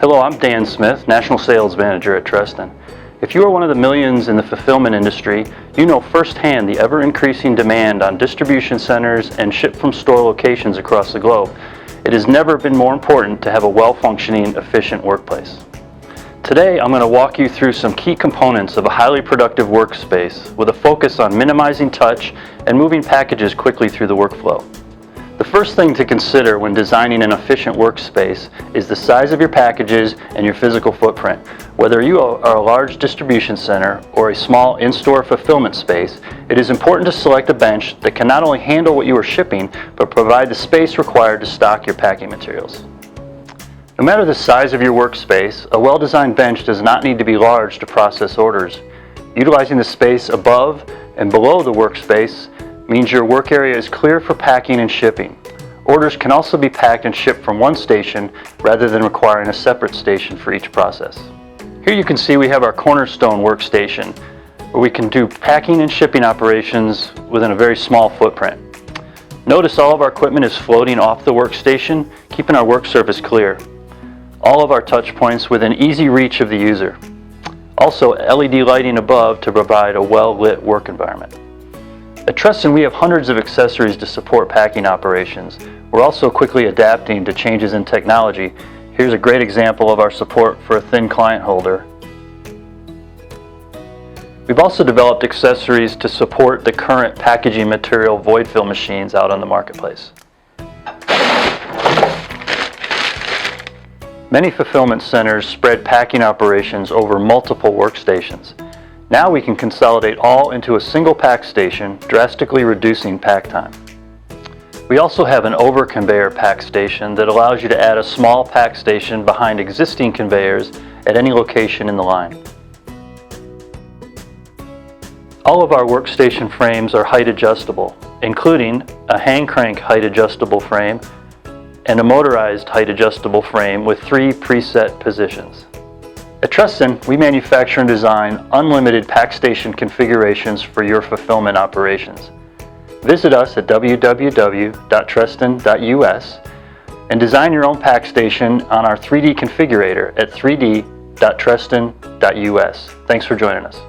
Hello, I'm Dan Smith, National Sales Manager at Treston. If you are one of the millions in the fulfillment industry, you know firsthand the ever-increasing demand on distribution centers and ship-from-store locations across the globe. It has never been more important to have a well-functioning, efficient workplace. Today, I'm going to walk you through some key components of a highly productive workspace with a focus on minimizing touch and moving packages quickly through the workflow. The first thing to consider when designing an efficient workspace is the size of your packages and your physical footprint. Whether you are a large distribution center or a small in-store fulfillment space, it is important to select a bench that can not only handle what you are shipping, but provide the space required to stock your packing materials. No matter the size of your workspace, a well-designed bench does not need to be large to process orders. Utilizing the space above and below the workspace means your work area is clear for packing and shipping. Orders can also be packed and shipped from one station rather than requiring a separate station for each process. Here you can see we have our cornerstone workstation where we can do packing and shipping operations within a very small footprint. Notice all of our equipment is floating off the workstation, keeping our work surface clear. All of our touch points within easy reach of the user. Also LED lighting above to provide a well-lit work environment. At Treston, we have hundreds of accessories to support packing operations. We're also quickly adapting to changes in technology. Here's a great example of our support for a thin client holder. We've also developed accessories to support the current packaging material void fill machines out on the marketplace. Many fulfillment centers spread packing operations over multiple workstations. Now we can consolidate all into a single pack station, drastically reducing pack time. We also have an over conveyor pack station that allows you to add a small pack station behind existing conveyors at any location in the line. All of our workstation frames are height adjustable, including a hand crank height adjustable frame and a motorized height adjustable frame with 3 preset positions. At Treston, we manufacture and design unlimited pack station configurations for your fulfillment operations. Visit us at www.treston.us and design your own pack station on our 3D configurator at 3d.treston.us. Thanks for joining us.